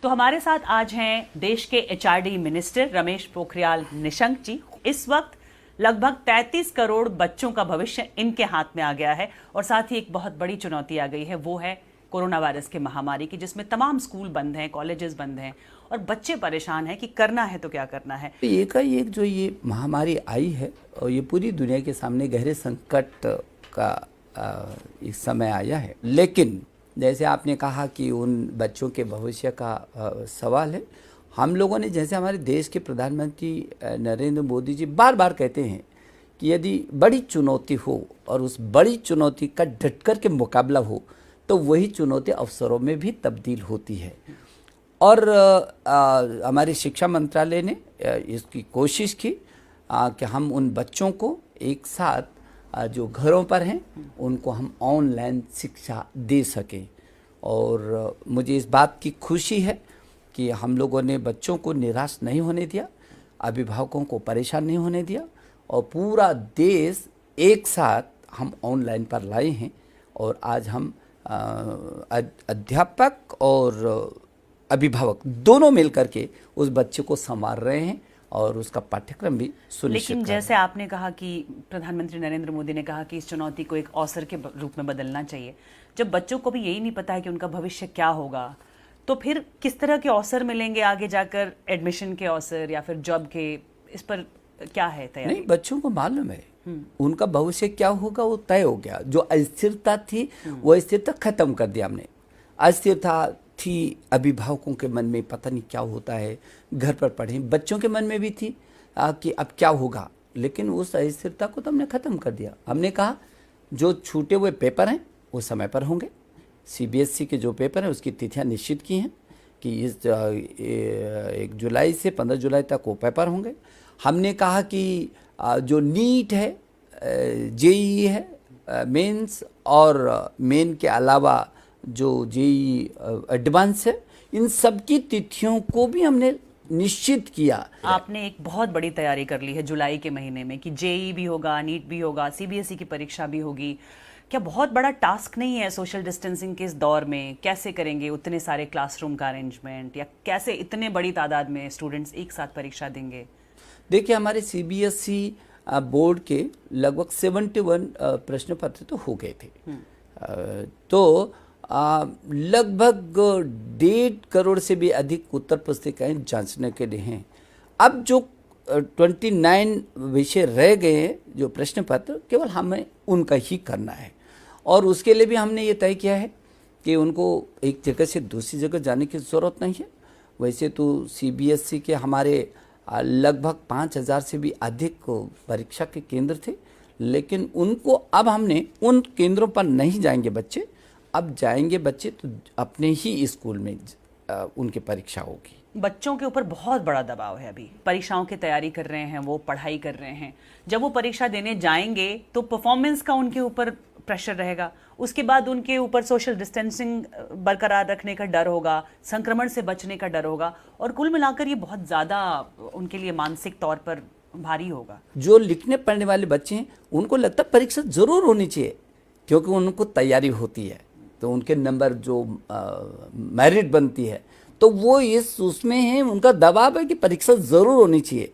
तो हमारे साथ आज हैं देश के एचआरडी मिनिस्टर रमेश पोखरियाल निशंक जी। इस वक्त लगभग 33 करोड़ बच्चों का भविष्य इनके हाथ में आ गया है और साथ ही एक बहुत बड़ी चुनौती आ गई है, वो है कोरोना वायरस की महामारी की, जिसमें तमाम स्कूल बंद हैं, कॉलेजेस बंद हैं और बच्चे परेशान हैं कि करना है तो क्या करना है। एक जो ये महामारी आई है और ये पूरी दुनिया के सामने गहरे संकट का एक समय आया है, लेकिन जैसे आपने कहा कि उन बच्चों के भविष्य का सवाल है। हम लोगों ने, जैसे हमारे देश के प्रधानमंत्री नरेंद्र मोदी जी बार बार कहते हैं कि यदि बड़ी चुनौती हो और उस बड़ी चुनौती का डट कर के मुकाबला हो तो वही चुनौती अवसरों में भी तब्दील होती है। और हमारी शिक्षा मंत्रालय ने इसकी कोशिश की कि हम उन बच्चों को एक साथ जो घरों पर हैं उनको हम ऑनलाइन शिक्षा दे सकें। और मुझे इस बात की खुशी है कि हम लोगों ने बच्चों को निराश नहीं होने दिया, अभिभावकों को परेशान नहीं होने दिया और पूरा देश एक साथ हम ऑनलाइन पर लाए हैं। और आज हम अध्यापक और अभिभावक दोनों मिलकर के उस बच्चे को संवार रहे हैं और उसका पाठ्यक्रम भी सुनिश्चित। लेकिन जैसे आपने कहा कि प्रधानमंत्री नरेंद्र मोदी ने कहा कि इस चुनौती को एक अवसर के रूप में बदलना चाहिए, जब बच्चों को भी यही नहीं पता है कि उनका भविष्य क्या होगा, तो फिर किस तरह के अवसर मिलेंगे आगे जाकर, एडमिशन के अवसर या फिर जॉब के, इस पर क्या है तैयारी? नहीं, बच्चों को मालूम है उनका भविष्य क्या होगा, वो तय हो गया। जो अस्थिरता थी वो अस्थिरता खत्म कर दिया हमने। अस्थिरता थी अभिभावकों के मन में, पता नहीं क्या होता है, घर पर पढ़े, बच्चों के मन में भी थी कि अब क्या होगा, लेकिन उस अस्थिरता को तो हमने ख़त्म कर दिया। हमने कहा जो छूटे हुए पेपर हैं वो समय पर होंगे। सीबीएसई के जो पेपर हैं उसकी तिथियां निश्चित की हैं कि इस 1 जुलाई से 15 जुलाई तक वो पेपर होंगे। हमने कहा कि जो नीट है, जेईई है, मेंस और मेन के अलावा जो जेईई एडवांस है, इन सब की तिथियों को भी हमने निश्चित किया। आपने एक बहुत बड़ी तैयारी कर ली है जुलाई के महीने में कि जेईई भी होगा, नीट भी होगा, सीबीएसई की परीक्षा भी होगी। क्या बहुत बड़ा टास्क नहीं है सोशल डिस्टेंसिंग के इस दौर में? कैसे करेंगे उतने सारे क्लासरूम का अरेंजमेंट, या कैसे इतने बड़ी तादाद में स्टूडेंट्स एक साथ परीक्षा देंगे? देखिए, हमारे सीबीएसई बोर्ड के लगभग 71 प्रश्न पत्र तो हो गए थे। तो लगभग 1.5 करोड़ से भी अधिक उत्तर पुस्तिकाएं जांचने के लिए हैं। अब जो 29 विषय रह गए हैं, जो प्रश्न पत्र, केवल हमें उनका ही करना है। और उसके लिए भी हमने ये तय किया है कि उनको एक जगह से दूसरी जगह जाने की ज़रूरत नहीं है। वैसे तो सीबीएसई के हमारे लगभग 5,000 से भी अधिक परीक्षा के केंद्र थे, लेकिन उनको अब हमने उन केंद्रों पर नहीं जाएंगे बच्चे, अब जाएंगे बच्चे तो अपने ही स्कूल में उनकी परीक्षा होगी। बच्चों के ऊपर बहुत बड़ा दबाव है, अभी परीक्षाओं की तैयारी कर रहे हैं, वो पढ़ाई कर रहे हैं। जब वो परीक्षा देने जाएंगे तो परफॉर्मेंस का उनके ऊपर प्रेशर रहेगा, उसके बाद उनके ऊपर सोशल डिस्टेंसिंग बरकरार रखने का डर होगा, संक्रमण से बचने का डर होगा, और कुल मिलाकर ये बहुत ज़्यादा उनके लिए मानसिक तौर पर भारी होगा। जो लिखने पढ़ने वाले बच्चे हैं उनको लगता है परीक्षा ज़रूर होनी चाहिए, क्योंकि उनको तैयारी होती है तो उनके नंबर जो मेरिट बनती है तो वो उसमें है, उनका दबाव है कि परीक्षा ज़रूर होनी चाहिए,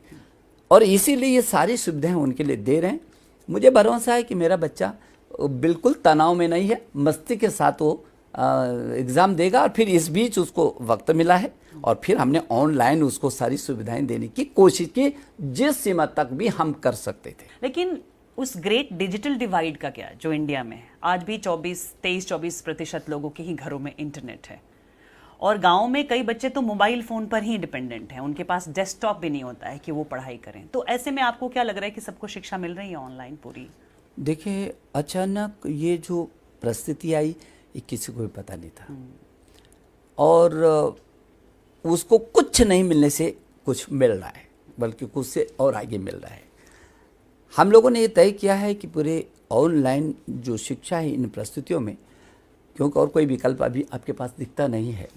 और इसीलिए ये सारी सुविधाएं उनके लिए दे रहे हैं। मुझे भरोसा है कि मेरा बच्चा बिल्कुल तनाव में नहीं है, मस्ती के साथ वो एग्ज़ाम देगा। और फिर इस बीच उसको वक्त मिला है और फिर हमने ऑनलाइन उसको सारी सुविधाएं देने की कोशिश की, जिस सीमा तक भी हम कर सकते थे। लेकिन उस ग्रेट डिजिटल डिवाइड का क्या, जो इंडिया में है? आज भी 23-24% लोगों के ही घरों में इंटरनेट है, और गाँव में कई बच्चे तो मोबाइल फ़ोन पर ही डिपेंडेंट हैं, उनके पास डेस्कटॉप भी नहीं होता है कि वो पढ़ाई करें। तो ऐसे में आपको क्या लग रहा है कि सबको शिक्षा मिल रही है ऑनलाइन पूरी? देखिए, अचानक ये जो परिस्थिति आई ये किसी को भी पता नहीं था, और उसको कुछ नहीं मिलने से कुछ मिल रहा है, बल्कि कुछ से और आगे मिल रहा है। हम लोगों ने ये तय किया है कि पूरे ऑनलाइन जो शिक्षा है इन परिस्थितियों में, क्योंकि और कोई विकल्प अभी आपके पास दिखता नहीं है,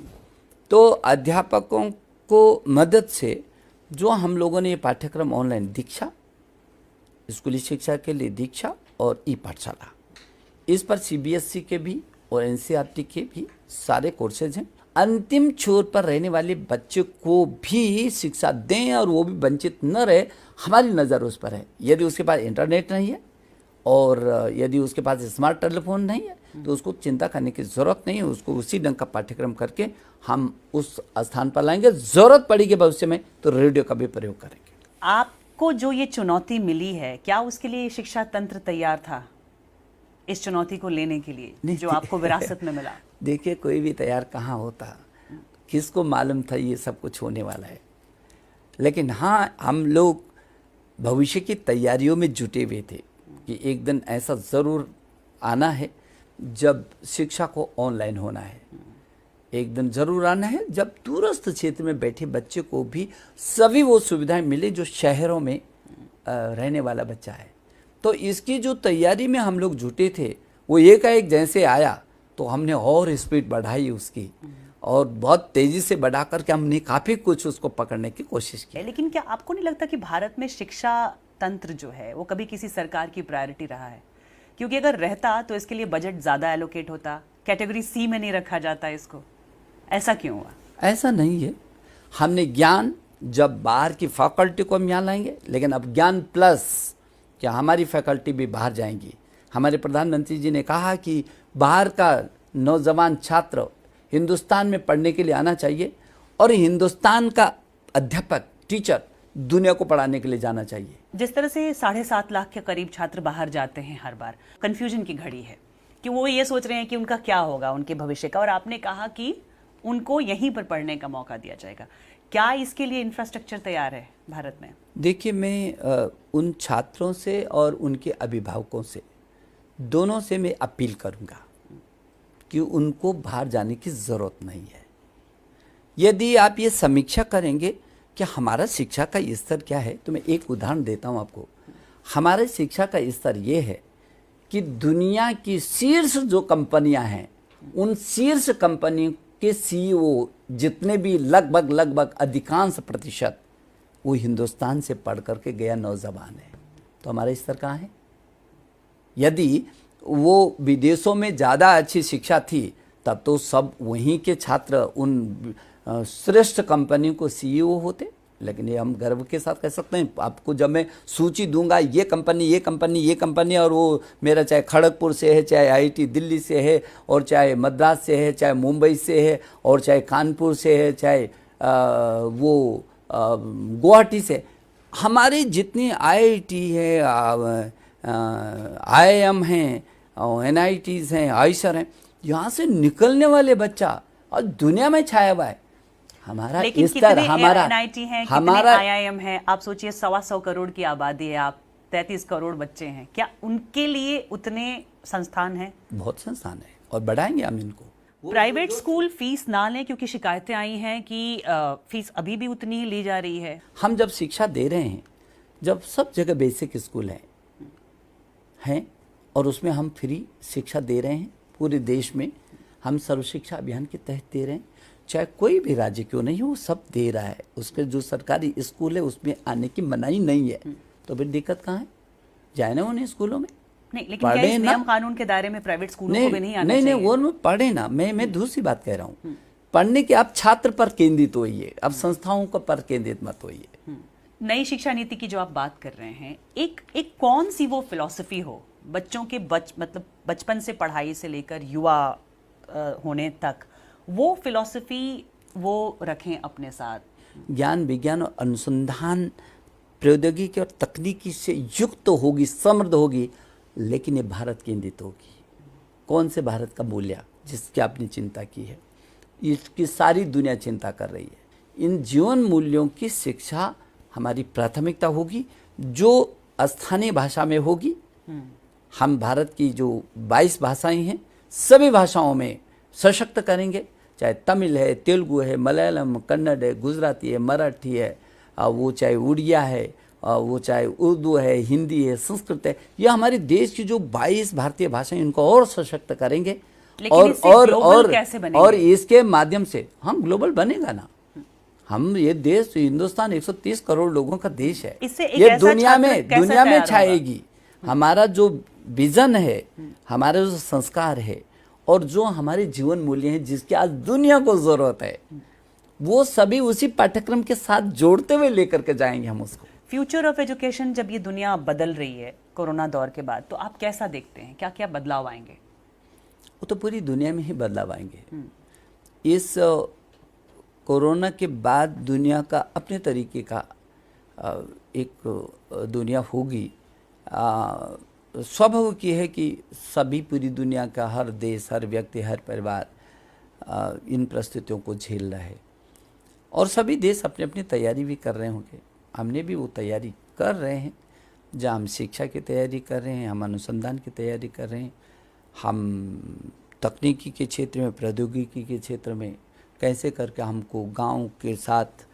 तो अध्यापकों को मदद से जो हम लोगों ने ये पाठ्यक्रम ऑनलाइन दीक्षा, स्कूली शिक्षा के लिए दीक्षा और ई पाठशाला, इस पर सीबीएसई के भी और एनसीईआरटी के भी सारे कोर्सेज हैं। अंतिम छोर पर रहने वाले बच्चे को भी शिक्षा दें और वो भी वंचित न रहे, हमारी नज़र उस पर है। यदि उसके पास इंटरनेट नहीं है और यदि उसके पास स्मार्ट टेलीफोन नहीं है तो उसको चिंता करने की ज़रूरत नहीं है। उसको उसी ढंग का पाठ्यक्रम करके हम उस स्थान पर लाएंगे। ज़रूरत पड़ेगी भविष्य में तो रेडियो का भी प्रयोग करेंगे। आपको जो ये चुनौती मिली है, क्या उसके लिए शिक्षा तंत्र तैयार था इस चुनौती को लेने के लिए जो आपको विरासत में मिला? देखिए, कोई भी तैयार कहाँ होता, किसको मालूम था ये सब कुछ होने वाला है। लेकिन हाँ, हम लोग भविष्य की तैयारियों में जुटे हुए थे कि एक दिन ऐसा ज़रूर आना है जब शिक्षा को ऑनलाइन होना है। एक दिन ज़रूर आना है जब दूरस्थ क्षेत्र में बैठे बच्चे को भी सभी वो सुविधाएं मिले जो शहरों में रहने वाला बच्चा है। तो इसकी जो तैयारी में हम लोग जुटे थे, वो एकाएक जैसे आया तो हमने और स्पीड बढ़ाई उसकी, और बहुत तेज़ी से बढ़ा करके हमने काफ़ी कुछ उसको पकड़ने की कोशिश की। लेकिन क्या आपको नहीं लगता कि भारत में शिक्षा तंत्र जो है वो कभी किसी सरकार की प्रायोरिटी रहा है? क्योंकि अगर रहता तो इसके लिए बजट ज़्यादा एलोकेट होता, कैटेगरी सी में नहीं रखा जाता इसको। ऐसा क्यों हुआ? ऐसा नहीं है। हमने ज्ञान जब बाहर की फैकल्टी को हम यहाँ लाएंगे, लेकिन अब ज्ञान प्लस क्या हमारी फैकल्टी भी बाहर जाएंगी। हमारे प्रधानमंत्री जी ने कहा कि बाहर का नौजवान छात्र हिंदुस्तान में पढ़ने के लिए आना चाहिए और हिंदुस्तान का अध्यापक टीचर दुनिया को पढ़ाने के लिए जाना चाहिए। जिस तरह से 7.5 लाख के करीब छात्र बाहर जाते हैं हर बार, कंफ्यूजन की घड़ी है कि वो ये सोच रहे हैं कि उनका क्या होगा, उनके भविष्य का, और आपने कहा कि उनको यहीं पर पढ़ने का मौका दिया जाएगा। क्या इसके लिए इंफ्रास्ट्रक्चर तैयार है भारत में? देखिए, मैं उन छात्रों से और उनके अभिभावकों से, दोनों से मैं अपील करूंगा कि उनको बाहर जाने की ज़रूरत नहीं है। यदि आप ये समीक्षा करेंगे कि हमारा शिक्षा का स्तर क्या है, तो मैं एक उदाहरण देता हूँ आपको। हमारे शिक्षा का स्तर ये है कि दुनिया की शीर्ष जो कंपनियां हैं, उन शीर्ष कंपनियों के सीईओ जितने भी लगभग अधिकांश प्रतिशत वो हिंदुस्तान से पढ़ करके गया नौजवान है। तो हमारा स्तर कहाँ है? यदि वो विदेशों में ज़्यादा अच्छी शिक्षा थी तब तो सब वहीं के छात्र उन श्रेष्ठ कंपनियों को सीईओ होते। लेकिन ये हम गर्व के साथ कह सकते हैं। आपको जब मैं सूची दूंगा, ये कंपनी, और वो मेरा चाहे खड़गपुर से है, चाहे आईआईटी दिल्ली से है, और चाहे मद्रास से है, चाहे मुंबई से है, और चाहे कानपुर से है, चाहे वो गुवाहाटी से, हमारी जितनी आईआईटी है, आईआईएम हैं, एनआईटीज़ हैं, आईसर हैं, यहाँ से निकलने वाले बच्चा और दुनिया में छाया हुआ है। हमारा स्तर, हमारा एनआईटी है, हमारा आईआईएम है। आप सोचिए 125 करोड़ की आबादी है, आप 33 करोड़ बच्चे हैं, क्या उनके लिए उतने संस्थान हैं? बहुत संस्थान है और बढ़ाएंगे हम इनको। प्राइवेट स्कूल फीस ना लें, क्योंकि शिकायतें आई हैं कि फीस अभी भी उतनी ही ली जा रही है। हम जब शिक्षा दे रहे हैं, जब सब जगह बेसिक स्कूल हैं और उसमें हम फ्री शिक्षा दे रहे हैं पूरे देश में, हम सर्व शिक्षा अभियान के तहत दे रहे हैं, चाहे कोई भी राज्य क्यों नहीं हो, वो सब दे रहा है। उसके जो सरकारी स्कूल है उसमें आने की मनाही नहीं है, तो फिर दिक्कत कहाँ है? जाए ना उन्हें स्कूलों में, नहीं, लेकिन क्या इस नियम कानून के दायरे में प्राइवेट स्कूलों को भी नहीं आना चाहिए? नहीं, वो पढ़े ना। मैं दूसरी बात कह रहा हूँ, पढ़ने के आप छात्र पर केंद्रित होइए, अब संस्थाओं को पर केंद्रित मत होइए। नई शिक्षा नीति की जो आप बात कर रहे हैं, एक कौन सी वो फिलॉसफी हो बच्चों के मतलब बचपन से पढ़ाई से लेकर युवा होने तक, वो फिलॉसफी वो रखें अपने साथ? ज्ञान, विज्ञान और अनुसंधान, प्रौद्योगिकी और तकनीकी से युक्त होगी, समृद्ध होगी, लेकिन ये भारत केंद्रित होगी। कौन से भारत का मूल्य जिसकी आपने चिंता की है, इसकी सारी दुनिया चिंता कर रही है। इन जीवन मूल्यों की शिक्षा हमारी प्राथमिकता होगी, जो स्थानीय भाषा में होगी। हम भारत की जो 22 भाषाएं हैं, सभी भाषाओं में सशक्त करेंगे, चाहे तमिल है, तेलुगु है, मलयालम, कन्नड़ है, गुजराती है, मराठी है, वो चाहे उड़िया है, वो चाहे उर्दू है, हिंदी है, संस्कृत है, ये हमारे देश की जो 22 भारतीय भाषाएं, इनको और सशक्त करेंगे। और इसके माध्यम से हम ग्लोबल बनेगा ना। हम ये देश, हिंदुस्तान 130 करोड़ लोगों का देश है, ये दुनिया में छाएगी। हमारा जो विजन है, हमारे जो संस्कार है, और जो हमारे जीवन मूल्य हैं जिसकी आज दुनिया को जरूरत है, वो सभी उसी पाठ्यक्रम के साथ जोड़ते हुए लेकर के जाएंगे हम उसको। फ्यूचर ऑफ एजुकेशन, जब ये दुनिया बदल रही है कोरोना दौर के बाद, तो आप कैसा देखते हैं, क्या क्या बदलाव आएंगे? वो तो पूरी दुनिया में ही बदलाव आएंगे। इस कोरोना के बाद दुनिया का अपने तरीके का एक दुनिया होगी। स्वाभाविक ये है कि सभी पूरी दुनिया का हर देश, हर व्यक्ति, हर परिवार इन परिस्थितियों को झेल रहा है और सभी देश अपनी अपनी तैयारी भी कर रहे होंगे। हमने भी वो तैयारी कर रहे हैं, जहाँ हम शिक्षा की तैयारी कर रहे हैं, हम अनुसंधान की तैयारी कर रहे हैं, हम तकनीकी के क्षेत्र में, प्रौद्योगिकी के क्षेत्र में कैसे करके हमको गांव के साथ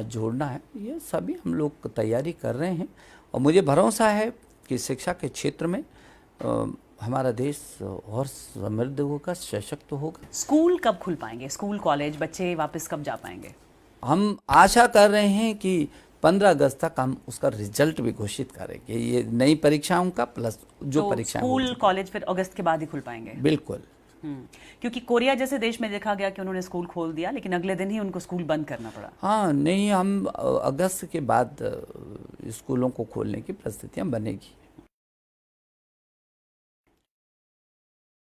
जोड़ना है, ये सभी हम लोग तैयारी कर रहे हैं। और मुझे भरोसा है कि शिक्षा के क्षेत्र में हमारा देश और समृद्ध होगा, सशक्त होगा। स्कूल कब खुल पाएंगे? स्कूल कॉलेज बच्चे वापस कब जा पाएंगे? हम आशा कर रहे हैं कि 15 अगस्त तक हम उसका रिजल्ट भी घोषित करेंगे, ये नई परीक्षाओं का प्लस जो तो परीक्षाएं स्कूल कॉलेज फिर अगस्त के बाद ही खुल पाएंगे? बिल्कुल। क्योंकि कोरिया जैसे देश में देखा गया कि उन्होंने स्कूल खोल दिया, लेकिन अगले दिन ही उनको स्कूल बंद करना पड़ा। हाँ, नहीं, हम अगस्त के बाद स्कूलों को खोलने की परिस्थितियां बनेगी।